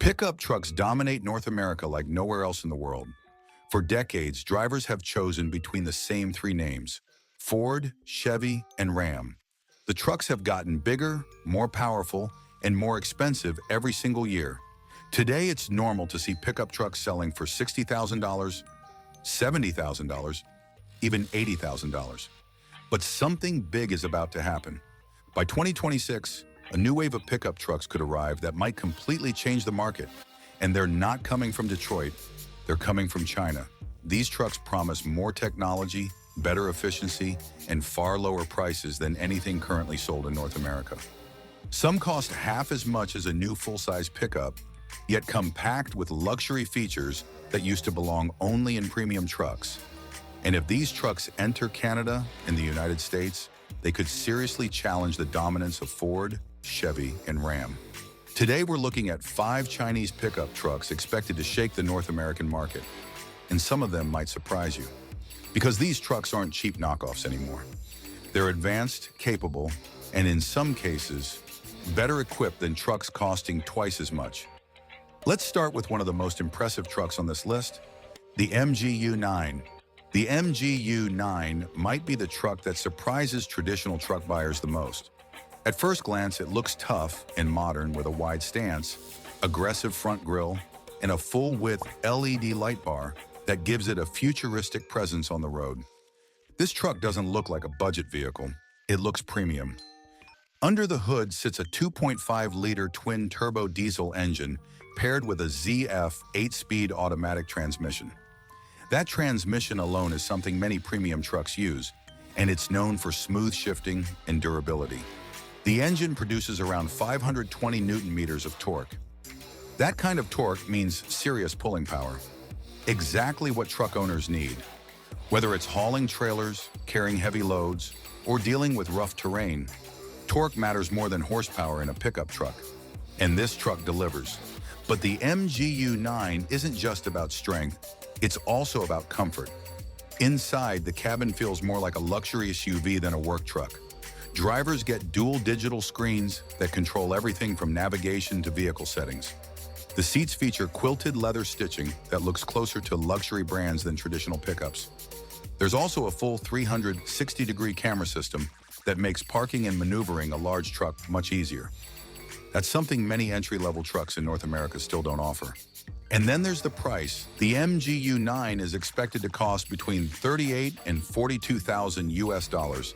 Pickup trucks dominate North America like nowhere else in the world. For decades, drivers have chosen between the same three names: Ford, Chevy, and Ram. The trucks have gotten bigger, more powerful, and more expensive every single year. Today, it's normal to see pickup trucks selling for $60,000, $70,000, even $80,000. But something big is about to happen. By 2026, a new wave of pickup trucks could arrive that might completely change the market. And they're not coming from Detroit, they're coming from China. These trucks promise more technology, better efficiency, and far lower prices than anything currently sold in North America. Some cost half as much as a new full-size pickup, yet come packed with luxury features that used to belong only in premium trucks. And if these trucks enter Canada and the United States, they could seriously challenge the dominance of Ford, Chevy, and Ram. Today, we're looking at 5 Chinese pickup trucks expected to shake the North American market. And some of them might surprise you, because these trucks aren't cheap knockoffs anymore. They're advanced, capable, and in some cases, better equipped than trucks costing twice as much. Let's start with one of the most impressive trucks on this list, the MGU-9. The MGU-9 might be the truck that surprises traditional truck buyers the most. At first glance, it looks tough and modern with a wide stance, aggressive front grille, and a full-width LED light bar that gives it a futuristic presence on the road. This truck doesn't look like a budget vehicle. It looks premium. Under the hood sits a 2.5-liter twin-turbo diesel engine paired with a ZF 8-speed automatic transmission. That transmission alone is something many premium trucks use, and it's known for smooth shifting and durability. The engine produces around 520 Newton-meters of torque. That kind of torque means serious pulling power. Exactly what truck owners need. Whether it's hauling trailers, carrying heavy loads, or dealing with rough terrain, torque matters more than horsepower in a pickup truck. And this truck delivers. But the MGU-9 isn't just about strength, it's also about comfort. Inside, the cabin feels more like a luxury SUV than a work truck. Drivers get dual digital screens that control everything from navigation to vehicle settings. The seats feature quilted leather stitching that looks closer to luxury brands than traditional pickups. There's also a full 360-degree camera system that makes parking and maneuvering a large truck much easier. That's something many entry-level trucks in North America still don't offer. And then there's the price. The MGU-9 is expected to cost between $38,000 and $42,000 US.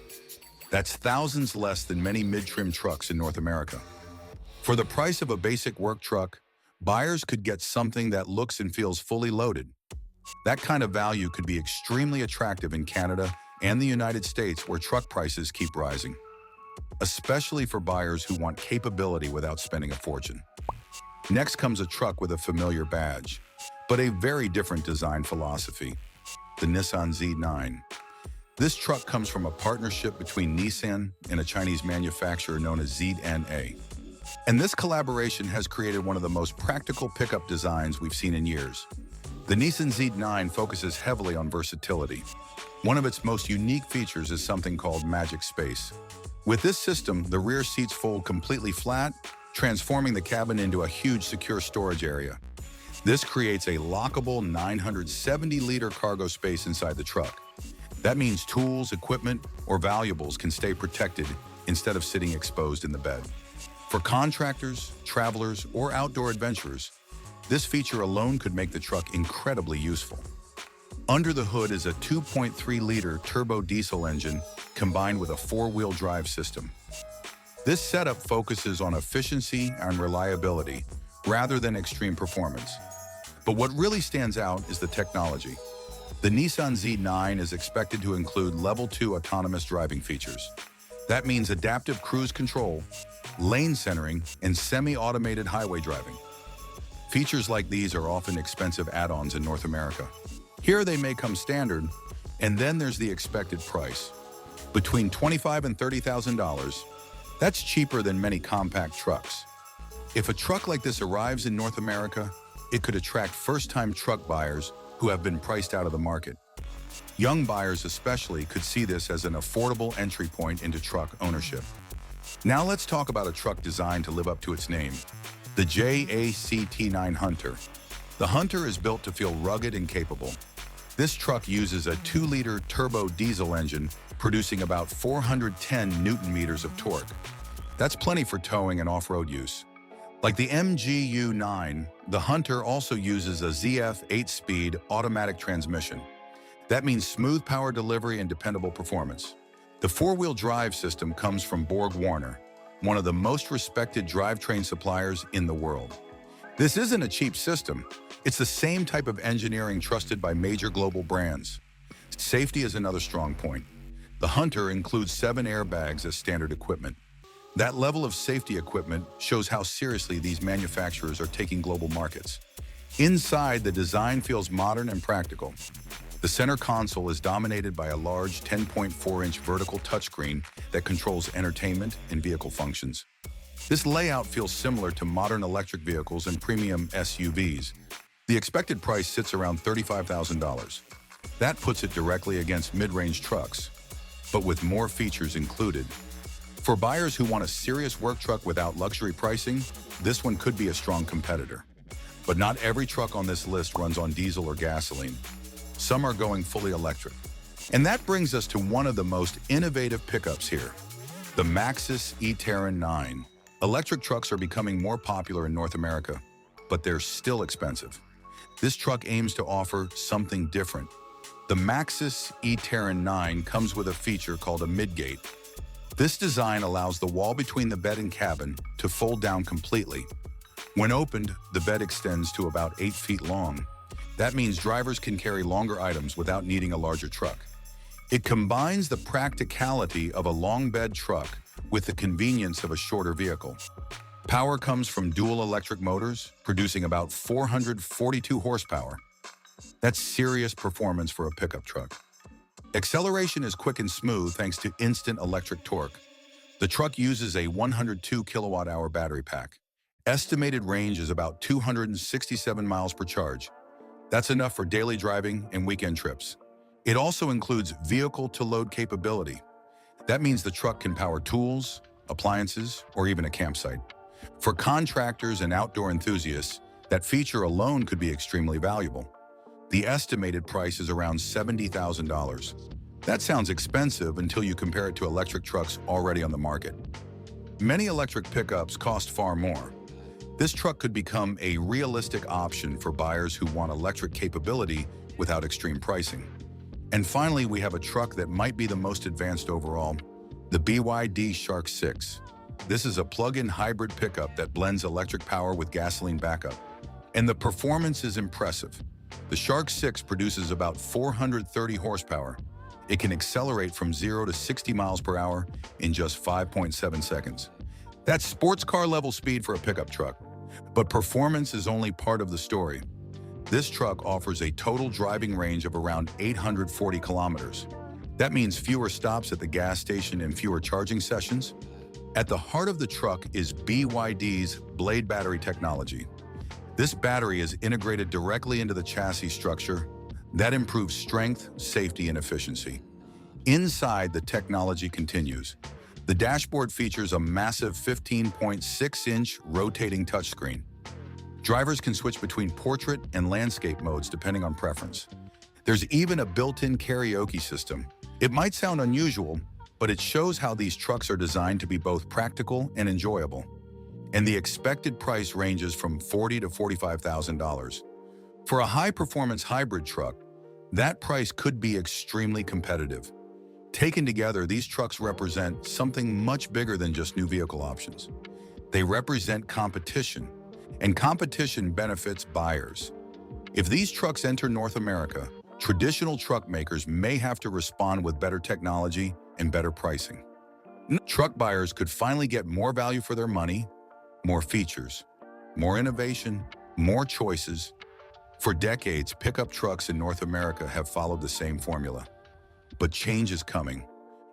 That's thousands less than many mid-trim trucks in North America. For the price of a basic work truck, buyers could get something that looks and feels fully loaded. That kind of value could be extremely attractive in Canada and the United States, where truck prices keep rising, especially for buyers who want capability without spending a fortune. Next comes a truck with a familiar badge, but a very different design philosophy, the Nissan Z9. This truck comes from a partnership between Nissan and a Chinese manufacturer known as ZNA. And this collaboration has created one of the most practical pickup designs we've seen in years. The Nissan Z9 focuses heavily on versatility. One of its most unique features is something called Magic Space. With this system, the rear seats fold completely flat, transforming the cabin into a huge secure storage area. This creates a lockable 970-liter cargo space inside the truck. That means tools, equipment, or valuables can stay protected instead of sitting exposed in the bed. For contractors, travelers, or outdoor adventurers, this feature alone could make the truck incredibly useful. Under the hood is a 2.3-liter turbo diesel engine combined with a 4-wheel drive system. This setup focuses on efficiency and reliability rather than extreme performance. But what really stands out is the technology. The Nissan Z9 is expected to include Level 2 autonomous driving features. That means adaptive cruise control, lane centering, and semi-automated highway driving. Features like these are often expensive add-ons in North America. Here they may come standard, and then there's the expected price. Between $25,000 and $30,000, that's cheaper than many compact trucks. If a truck like this arrives in North America, it could attract first-time truck buyers who have been priced out of the market. Young buyers especially could see this as an affordable entry point into truck ownership. Now let's talk about a truck designed to live up to its name, the the JAC T9 Hunter. The Hunter is built to feel rugged and capable. This truck uses a 2-liter turbo diesel engine, producing about 410 Newton-meters of torque. That's plenty for towing and off-road use. Like the MGU-9, the Hunter also uses a ZF 8-speed automatic transmission. That means smooth power delivery and dependable performance. The 4-wheel drive system comes from BorgWarner, one of the most respected drivetrain suppliers in the world. This isn't a cheap system. It's the same type of engineering trusted by major global brands. Safety is another strong point. The Hunter includes 7 airbags as standard equipment. That level of safety equipment shows how seriously these manufacturers are taking global markets. Inside, the design feels modern and practical. The center console is dominated by a large 10.4-inch vertical touchscreen that controls entertainment and vehicle functions. This layout feels similar to modern electric vehicles and premium SUVs. The expected price sits around $35,000. That puts it directly against mid-range trucks, but with more features included. For buyers who want a serious work truck without luxury pricing, this one could be a strong competitor. But not every truck on this list runs on diesel or gasoline. Some are going fully electric. And that brings us to one of the most innovative pickups here, the Maxus eTerron 9. Electric trucks are becoming more popular in North America, but they're still expensive. This truck aims to offer something different. The Maxus eTerron 9 comes with a feature called a midgate. This design allows the wall between the bed and cabin to fold down completely. When opened, the bed extends to about 8 feet long. That means drivers can carry longer items without needing a larger truck. It combines the practicality of a long bed truck with the convenience of a shorter vehicle. Power comes from dual electric motors, producing about 442 horsepower. That's serious performance for a pickup truck. Acceleration is quick and smooth thanks to instant electric torque. The truck uses a 102 kilowatt-hour battery pack. Estimated range is about 267 miles per charge. That's enough for daily driving and weekend trips. It also includes vehicle-to-load capability. That means the truck can power tools, appliances, or even a campsite. For contractors and outdoor enthusiasts, that feature alone could be extremely valuable. The estimated price is around $70,000. That sounds expensive until you compare it to electric trucks already on the market. Many electric pickups cost far more. This truck could become a realistic option for buyers who want electric capability without extreme pricing. And finally, we have a truck that might be the most advanced overall, the BYD Shark 6. This is a plug-in hybrid pickup that blends electric power with gasoline backup. And the performance is impressive. The Shark 6 produces about 430 horsepower. It can accelerate from 0 to 60 miles per hour in just 5.7 seconds. That's sports car level speed for a pickup truck. But performance is only part of the story. This truck offers a total driving range of around 840 kilometers. That means fewer stops at the gas station and fewer charging sessions. At the heart of the truck is BYD's Blade battery technology. This battery is integrated directly into the chassis structure. That improves strength, safety, and efficiency. Inside, the technology continues. The dashboard features a massive 15.6-inch rotating touchscreen. Drivers can switch between portrait and landscape modes depending on preference. There's even a built-in karaoke system. It might sound unusual, but it shows how these trucks are designed to be both practical and enjoyable. And the expected price ranges from $40,000 to $45,000. For a high-performance hybrid truck, that price could be extremely competitive. Taken together, these trucks represent something much bigger than just new vehicle options. They represent competition, and competition benefits buyers. If these trucks enter North America, traditional truck makers may have to respond with better technology and better pricing. Truck buyers could finally get more value for their money, more features, more innovation, more choices. For decades, pickup trucks in North America have followed the same formula. But change is coming,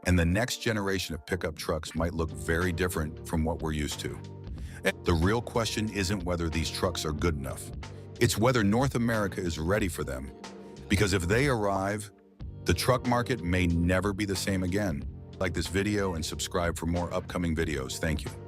and the next generation of pickup trucks might look very different from what we're used to. The real question isn't whether these trucks are good enough. It's whether North America is ready for them. Because if they arrive, the truck market may never be the same again. Like this video and subscribe for more upcoming videos. Thank you.